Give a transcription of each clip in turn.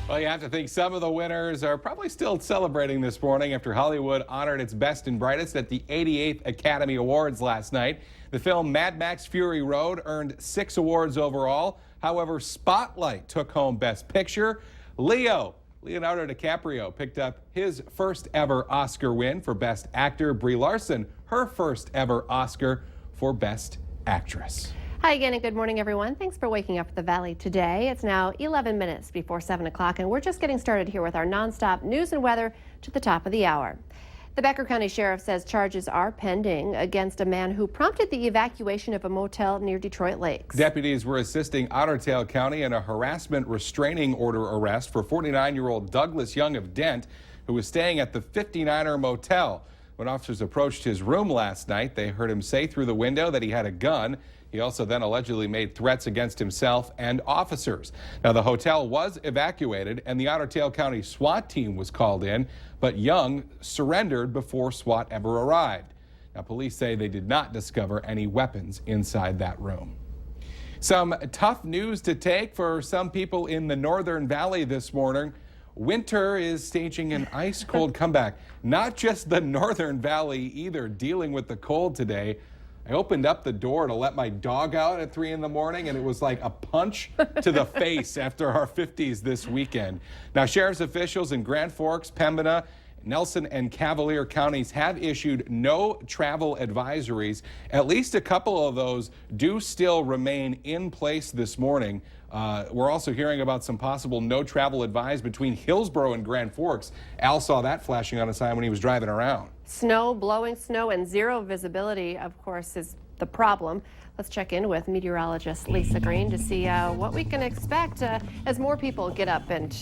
Well, you have to think some of the winners are probably still celebrating this morning after Hollywood honored its best and brightest at the 88th Academy Awards last night. The film Mad Max Fury Road earned 6 awards overall. However, Spotlight took home Best Picture. Leonardo DiCaprio picked up his first ever Oscar win for Best Actor. Brie Larson, her first ever Oscar for Best Actress. Hi again and good morning, everyone. Thanks for waking up at the Valley today. It's now 11 minutes before 7 o'clock, and we're just getting started here with our nonstop news and weather to the top of the hour. The Becker County Sheriff says charges are pending against a man who prompted the evacuation of a motel near Detroit Lakes. Deputies were assisting Ottertail County in a harassment restraining order arrest for 49-year-old Douglas Young of Dent, who was staying at the 59er motel. When officers approached his room last night, they heard him say through the window that he had a gun. He also then allegedly made threats against himself and officers. Now, the hotel was evacuated and the Ottertail County SWAT team was called in, but Young surrendered before SWAT ever arrived. Now, police say they did not discover any weapons inside that room. Some tough news to take for some people in the Northern Valley this morning. Winter is staging an ice-cold comeback. Not just the Northern Valley either, dealing with the cold today. I opened up the door to let my dog out at 3 in the morning, and it was like a punch to the face after our 50s this weekend. Now, sheriff's officials in Grand Forks, Pembina, Nelson, and Cavalier counties have issued no travel advisories. At least a couple of those do still remain in place this morning. We're also hearing about some possible no travel advised between Hillsborough and Grand Forks. Al saw that flashing on a sign when he was driving around. Snow, blowing snow, and zero visibility, of course, is the problem. Let's check in with meteorologist Lisa Green to see what we can expect as more people get up and,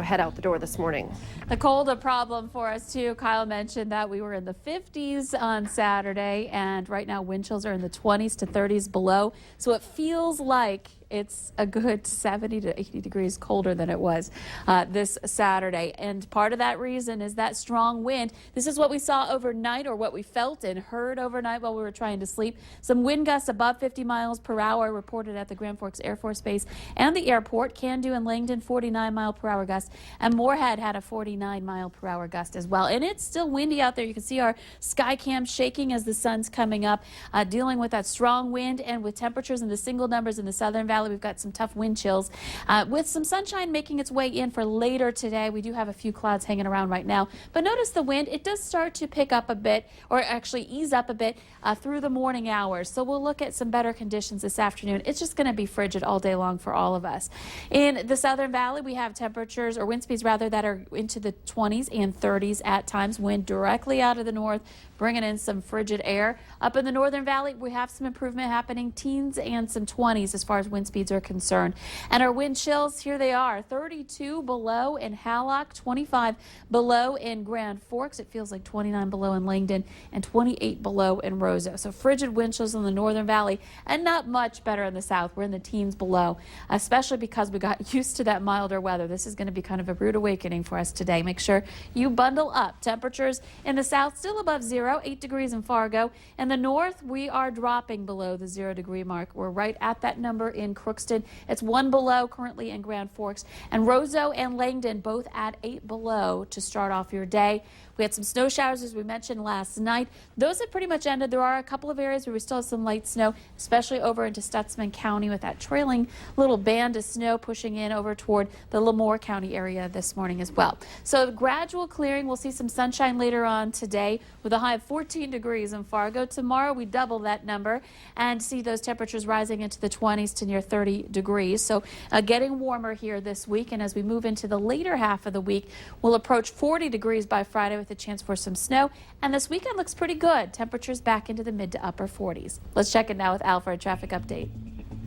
head out the door this morning. The cold a problem for us too. Kyle mentioned that we were in the 50s on Saturday, and right now wind chills are in the 20s to 30s below. So it feels like it's a good 70 to 80 degrees colder than it was this Saturday. And part of that reason is that strong wind. This is what we saw overnight, or what we felt and heard overnight while we were trying to sleep. Some wind gusts above 50 miles per hour reported at the Grand Forks Air Force Base and the airport. Candu and Langdon, 49 mile per hour gust, and Moorhead had a 49 mile per hour gust as well. And it's still windy out there. You can see our sky cam shaking as the sun's coming up, dealing with that strong wind and with temperatures in the single numbers in the Southern Valley. We've got some tough wind chills with some sunshine making its way in for later today. We do have a few clouds hanging around right now, but notice the wind, it does start to pick up a bit, or actually ease up a bit through the morning hours. So we'll look at some better conditions this afternoon. It's just going to be frigid all day long for all of us. In the Southern Valley, we have temperatures, or wind speeds rather, that are into the 20s and 30s at times. Wind directly out of the north, bringing in some frigid air. Up in the Northern Valley, we have some improvement happening, teens and some 20s as far as wind speeds are concerned. And our wind chills, here they are, 32 below in Hallock, 25 below in Grand Forks. It feels like 29 below in Langdon and 28 below in Roseau. So frigid wind chills in the Northern Valley, and not much better in the south. We're in the teens below, especially because we got used to that milder weather. This is going to be kind of a rude awakening for us today. Make sure you bundle up. Temperatures in the south still above zero, 8 degrees in Fargo. In the north, we are dropping below the 0 degree mark. We're right at that number in Crookston. It's 1 below currently in Grand Forks, and Roseau and Langdon both at 8 below to start off your day. We had some snow showers, as we mentioned last night. Those have pretty much ended. There are a couple of areas where we still have some light snow, especially over into Stutzman County with that trailing little band of snow pushing in over toward the Lemoore County area this morning as well. So gradual clearing. We'll see some sunshine later on today with a high of 14 degrees in Fargo. Tomorrow we double that number and see those temperatures rising into the 20s to near 30 degrees. So getting warmer here this week, and as we move into the later half of the week, we'll approach 40 degrees by Friday with a chance for some snow. And this weekend looks pretty good. Temperatures back into the mid to upper 40s. Let's check it now with Al for a traffic update.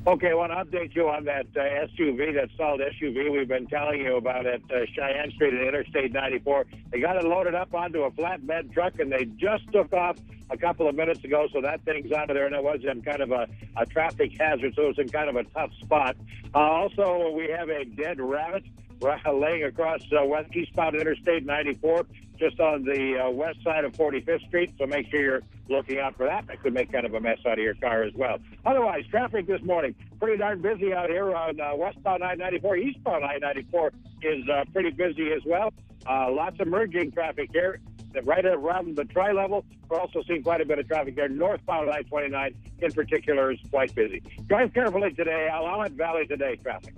Okay, I want to update you on that SUV, that stalled SUV we've been telling you about at Cheyenne Street and Interstate 94. They got it loaded up onto a flatbed truck, and they just took off a couple of minutes ago, so that thing's out of there, and it was in kind of a traffic hazard, so it was in kind of a tough spot. Also, we have a dead rabbit laying across eastbound Interstate 94, just on the west side of 45th Street, so make sure you're looking out for that. That could make kind of a mess out of your car as well. Otherwise, traffic this morning, pretty darn busy out here on westbound I-94. Eastbound I-94 is pretty busy as well. Lots of merging traffic here. Right around the tri-level, we're also seeing quite a bit of traffic there. Northbound I-29 in particular is quite busy. Drive carefully today. Willamette Valley today traffic.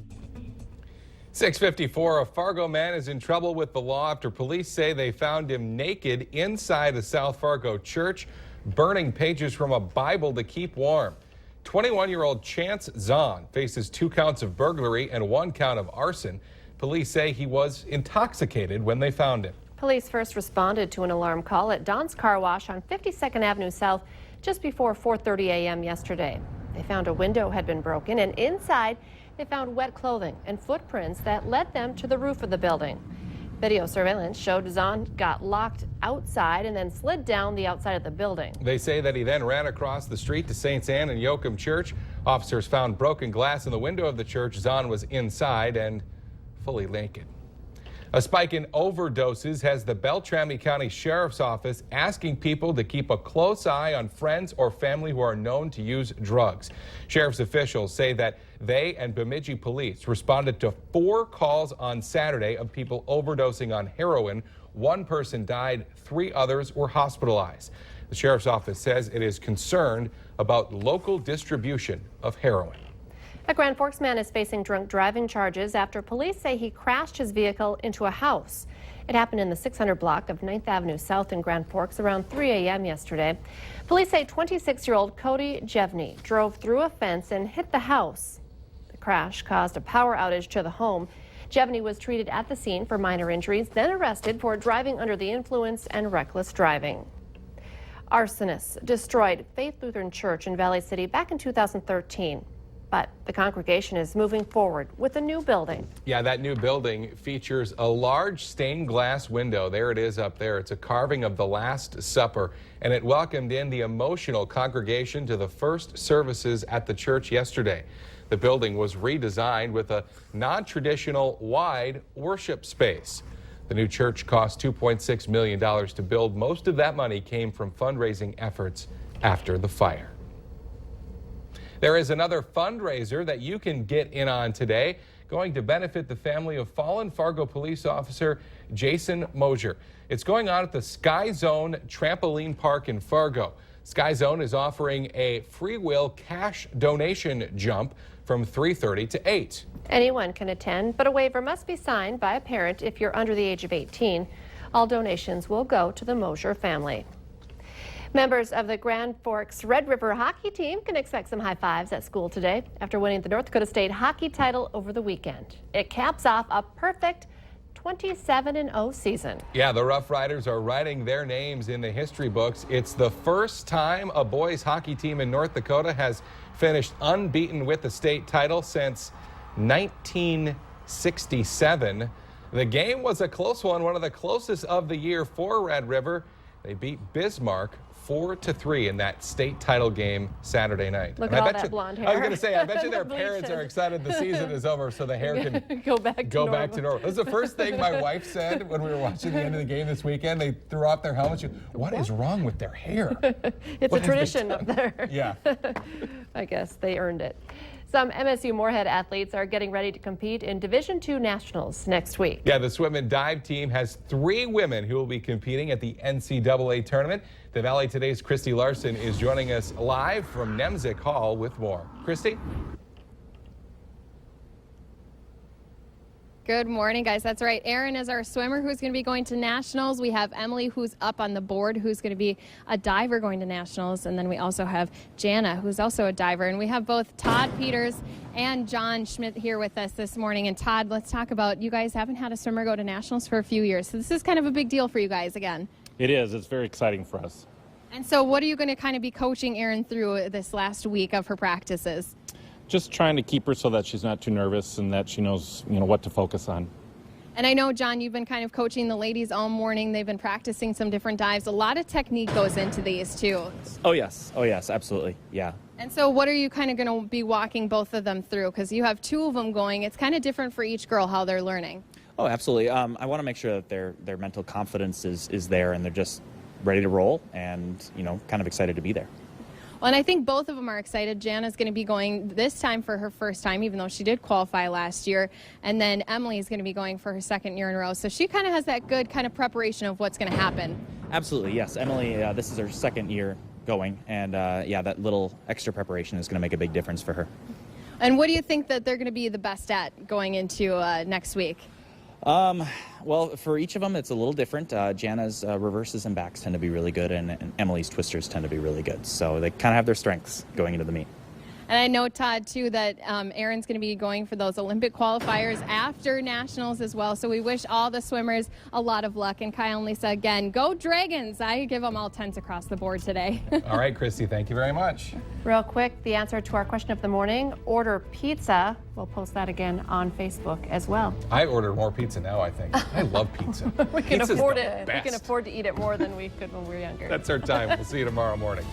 6:54, a Fargo man is in trouble with the law after police say they found him naked inside a South Fargo church, burning pages from a Bible to keep warm. 21-year-old Chance Zahn faces 2 counts of burglary and 1 count of arson. Police say he was intoxicated when they found him. Police first responded to an alarm call at Don's Car Wash on 52nd Avenue South just before 4:30 a.m. yesterday. They found a window had been broken, and inside they found wet clothing and footprints that led them to the roof of the building. Video surveillance showed Zahn got locked outside and then slid down the outside of the building. They say that he then ran across the street to St. Anne and Yoakum Church. Officers found broken glass in the window of the church. Zahn was inside and fully naked. A spike in overdoses has the Beltrami County Sheriff's Office asking people to keep a close eye on friends or family who are known to use drugs. Sheriff's officials say that they and Bemidji police responded to 4 calls on Saturday of people overdosing on heroin. 1 person died, 3 others were hospitalized. The Sheriff's Office says it is concerned about local distribution of heroin. A Grand Forks man is facing drunk driving charges after police say he crashed his vehicle into a house. It happened in the 600 block of 9th Avenue South in Grand Forks around 3 a.m. yesterday. Police say 26-year-old Cody Jevney drove through a fence and hit the house. The crash caused a power outage to the home. Jevney was treated at the scene for minor injuries, then arrested for driving under the influence and reckless driving. Arsonists destroyed Faith Lutheran Church in Valley City back in 2013. But the congregation is moving forward with a new building. Yeah, that new building features a large stained glass window. There it is up there. It's a carving of the Last Supper, and it welcomed in the emotional congregation to the first services at the church yesterday. The building was redesigned with a non-traditional wide worship space. The new church cost $2.6 million to build. Most of that money came from fundraising efforts after the fire. There is another fundraiser that you can get in on today, going to benefit the family of fallen Fargo police officer Jason Mosier. It's going on at the Sky Zone Trampoline Park in Fargo. Sky Zone is offering a free will cash donation jump from 3:30 to 8. Anyone can attend, but a waiver must be signed by a parent if you're under the age of 18. All donations will go to the Mosier family. Members of the Grand Forks Red River hockey team can expect some high fives at school today after winning the North Dakota State hockey title over the weekend. It caps off a perfect 27-0 season. Yeah, the Rough Riders are writing their names in the history books. It's the first time a boys hockey team in North Dakota has finished unbeaten with the state title since 1967. The game was a close one of the closest of the year for Red River. They beat Bismarck 4-3 in that state title game Saturday night. Look at all that blonde hair. I was going to say, I bet you their parents are excited the season is over so the hair can go back to normal. That was the first thing my wife said when we were watching the end of the game this weekend. They threw off their helmets. What is wrong with their hair? It's a tradition up there. Yeah. I guess they earned it. Some MSU Moorhead athletes are getting ready to compete in Division II Nationals next week. Yeah, the swim and dive team has 3 women who will be competing at the NCAA tournament. The Valley Today's Christy Larson is joining us live from Nemzik Hall with more. Christy? Good morning, guys. That's right. Erin is our swimmer who's going to be going to nationals. We have Emily, who's up on the board, who's going to be a diver going to nationals. And then we also have Jana, who's also a diver. And we have both Todd Peters and John Schmidt here with us this morning. And Todd, let's talk about, you guys haven't had a swimmer go to nationals for a few years. So this is kind of a big deal for you guys again. It is. It's very exciting for us. And so what are you going to kind of be coaching Erin through this last week of her practices? Just trying to keep her so that she's not too nervous and that she knows, what to focus on. And I know, John, you've been kind of coaching the ladies all morning. They've been practicing some different dives. A lot of technique goes into these, too. Oh, yes, absolutely, yeah. And so what are you kind of going to be walking both of them through? Because you have 2 of them going. It's kind of different for each girl how they're learning. Oh, absolutely. I want to make sure that their mental confidence is there and they're just ready to roll and, kind of excited to be there. Well, and I think both of them are excited. Jana's going to be going this time for her first time, even though she did qualify last year. And then Emily is going to be going for her second year in a row. So she kind of has that good kind of preparation of what's going to happen. Absolutely, yes. Emily, this is her second year going, and yeah, that little extra preparation is going to make a big difference for her. And what do you think that they're going to be the best at going into next week? Well, for each of them, it's a little different. Jana's reverses and backs tend to be really good, and Emily's twisters tend to be really good. So they kind of have their strengths going into the meet. And I know, Todd, too, that Erin's going to be going for those Olympic qualifiers after nationals as well. So we wish all the swimmers a lot of luck. And Kyle and Lisa, again, go Dragons. I give them all 10s across the board today. All right, Christy, thank you very much. Real quick, the answer to our question of the morning, order pizza. We'll post that again on Facebook as well. I ordered more pizza now, I think. I love pizza. We can Pizza's afford the it. We best. can afford to eat it more than we could when we were younger. That's our time. We'll see you tomorrow morning.